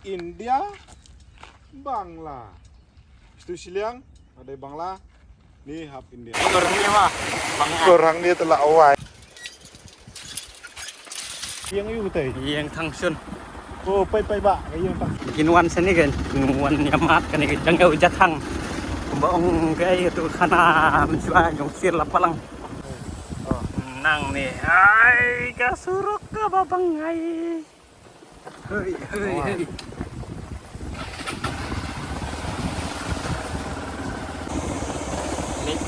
India, Bangla. Itu Siliang, ada Bangla, ni hap India. Kurangnya mah, Kurang dia telah awal. Yang itu teh. yang Thangsun. Oh, pai bak, yang tak. Kinuan sini kan, kinuan nyamat kan ini jangan ujat hang. Baong kayak itu karena mencoba jongsir lapalang. Nang nih, ay kasuruk ke babang ay. Hei hei hei.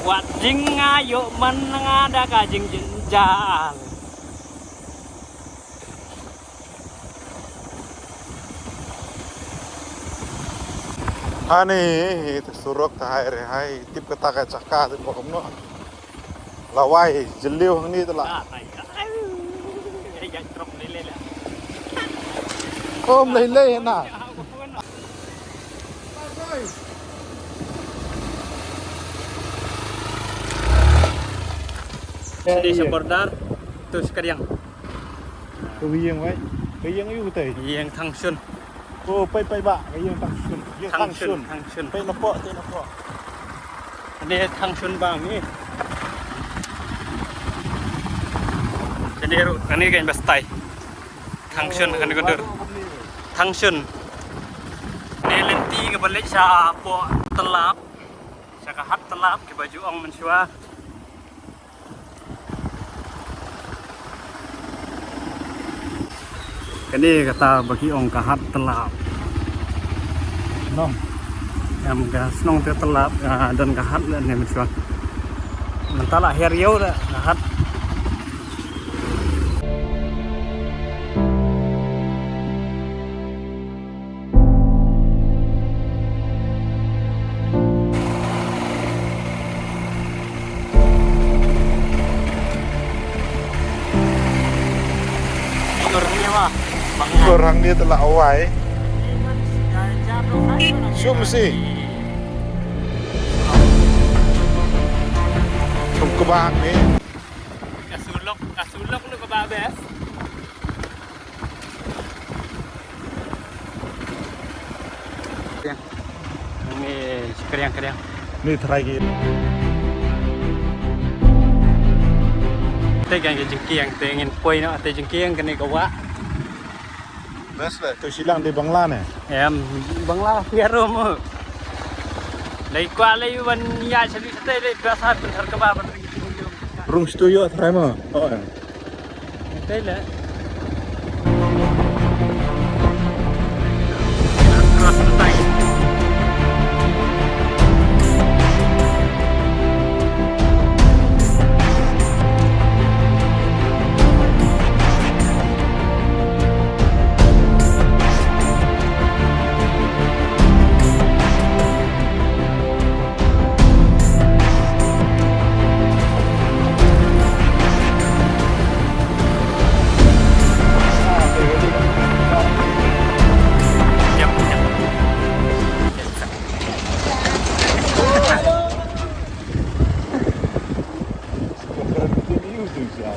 Kuat jing ayo menengada kajing jenjal. Ani, itu suruk tahir hai, tip kata kacaka tu pokok no. Lawai, jeliu ni telah. Ya trok lele lah. Oh, lele nak. Sedih sebordar, terus keriang. Tu yang wai, yang itu teh. Yang Thangsun. Oh, pai bak, yang Thangsun. Yang Thangsun. Thangsun. Pai lepok, pai lepok. Ini Thangsun bang ni. Jadi ini kan bestai. Thangsun kan kendur. Thangsun. Ini lenti ke balik sa po telap. Sa kahat telap ke baju ong mensua. Kini kata bagi ong kahat telap. No. Yang gas nong te telap dan kahat dan yang mensua. Mentala heriau dah kahat. Kurang dia telah awal. Syum sih. Syum kebang ni. Kasulok lu kebabes. Ini keriang. Ni terakhir. Tegang jengkiang tengin poi no ate jengkiang kene kawa. Best lah. Tu silang di Bangla ni. Em Bangla piaro mo. Lai kwa lai wan ya chali sate lai biasa benar ke ba benar gitu. Rung studio terakhir mah. Oh. Tela.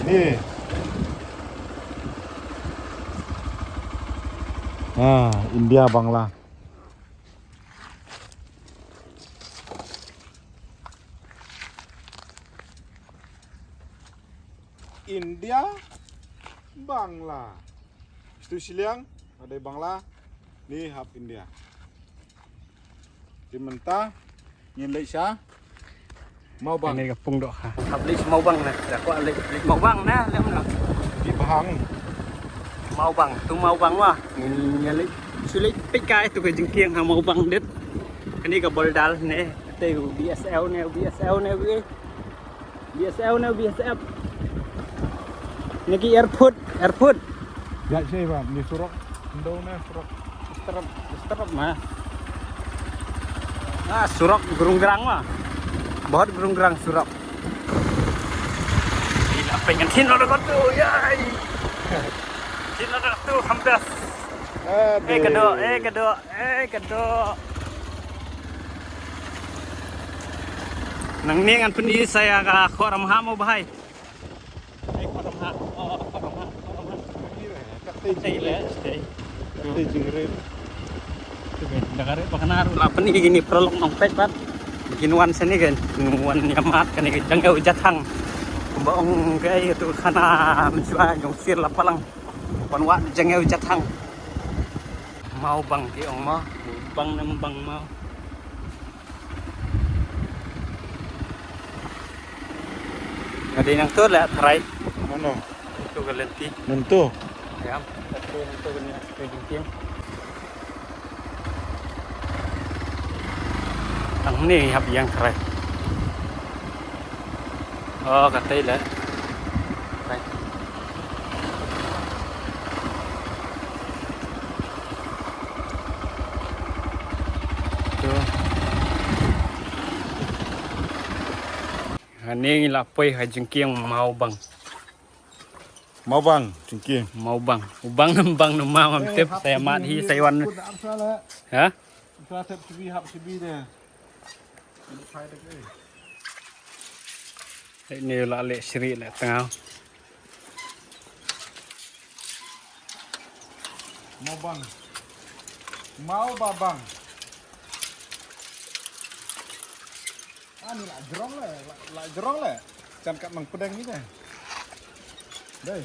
Ni. India Bangla. India, Bangla. Itu Siliang, ada Bangla, ni hap India. Di mentah, ni Malaysia, mau bang. Ini kapung dok ha. Hablis mau bang nah. Aku alik mau bang nah, lem nah. Di Pahang. Mau bang, tu mau bang wah. Nyalik sulit pikai tu ke jengkiang ha mau bang det. Ini ke boldal ni. Tu BSL ni, BSL. Ni ki airport. Ya saya bang, ni surok, endau ni surok. Terap mah. Ah, surok gerung gerang mah. Bahut gerung gerang surok. Gila pengen tino dekat tu, yai. Tino dekat tu hampir. Kedok. Nang ni ngan pendi saya ka koram ha mau bahai. Koram ha. Stay jingret. Udah karek pakana lah pen ini prolog nong pet pat. Bikin wan sini kan, wan nyamat kan ini jangan jatang. Baong kay itu kana mensuah yung sir la palang. Panwa jangan jatang. Mau bang kiong mau, bang nam bang mau. Ada yang tu lah terai. Mana? Itu galenti. Nentu. Ayam. Tapi yang tu ni kejengking. Ang ni hab yang terai. Oh katay lah. Terai. Tu. Ani lapoi kejengking mau bang. Mau bang, cengking. Mau bang, ubang nembang mau tip saya mat hi saya wan. Ha? Saya sebi hab sebi dia. Ini lah lek seri lek tengah. Mau bang. Mau babang. Ni lah jerong le. Jangan kat mang pedang ni dah. Đây.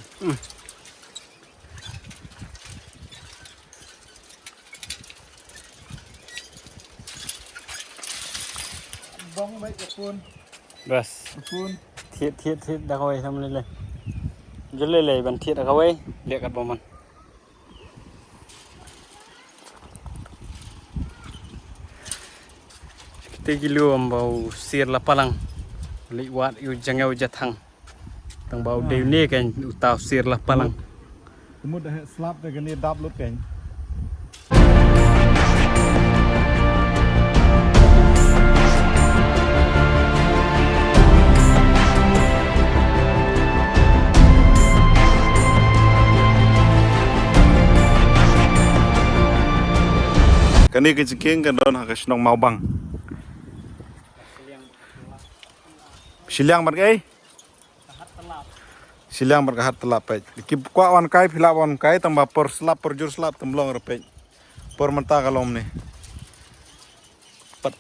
Bông mấy cái phun. Bas. Phun. Thiệt đã coi xong lên. Dứt lên bàn thiệt đã coi. Lihat kat boman. Kita gilu ambau sir lapalang. Liwat yu jangau jatang. Tang bau dew ni kan utau sir lapalang. Kemudian dah slap dah kena dap lut kan. Kani kecing kan don hakas nong mau bang. Siliang margai. Siliang berkahat telap pej. Kip kuat wan kai pilap wan kai tambah per selap per jur selap temblong repej. Per mentah kalau ni. Pat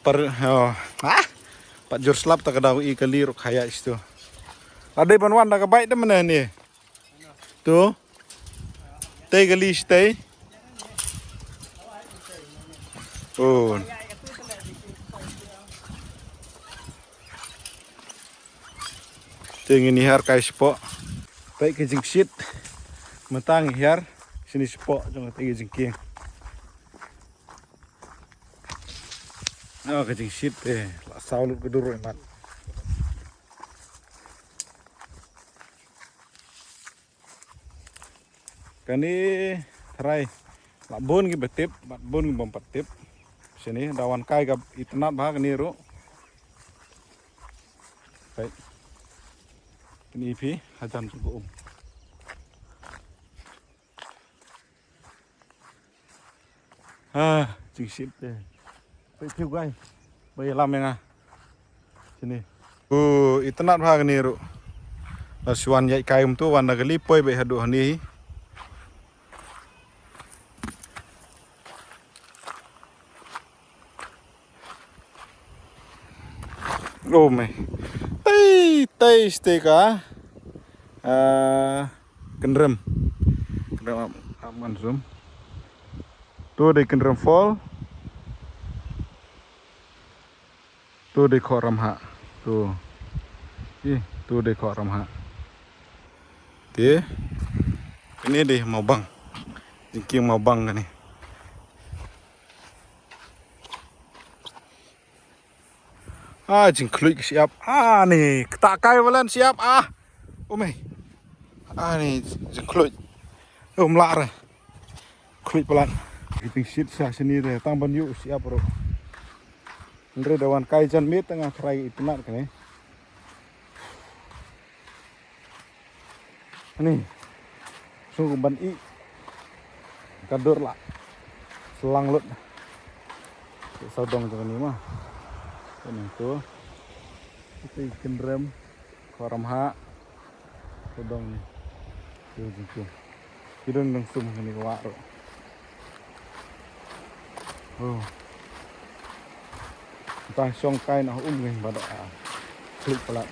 jur selap tak ada i kali ruk kaya itu. Ada banwan dah kebaik dah mana ni. Tu. Tei kali stay. Oh. Tinggi ni har kai spot. Baik ke jengsit. Mentang har sini spot jangan tinggi jengking. Oh ke jengsit lah saulut keduru emat. Kani terai lak bon ki betip, bat bon ki bompat tip. Sini dawan kai ka itnat bah kani ru. Baik. Ini pi hajan cukup. Jengsit deh. Baik tiu gai. Baik lam yang sini. Itnat bah kani ru. Lasuan yai kai tu wan gali poi baik hadu hani. Oh my. Tay steka. Kendrem aman zoom. Tu di kendrem fall. Tu di koram ha. Tu. Tu di koram ha. Dia. Ini deh mau bang. Jengking mau bang kan ni. Jengklik siap. Ni tak kai balan siap. Ome. Ni jengklik. Melak dah. Klik pelan. Kita sit sah sini deh. Tamban yuk siap bro. Andre dawan kai jan mit tengah kerai itu nak kan ni. Ni. Sungguh ban i. Kadur lah. Selang lut. Saudong jangan ni mah. Ini tu, itu ikan rem, koram ha, kodong ni, tu, hidung langsung ni kawak. Oh. Ta song kai na ngai pada klik pelat.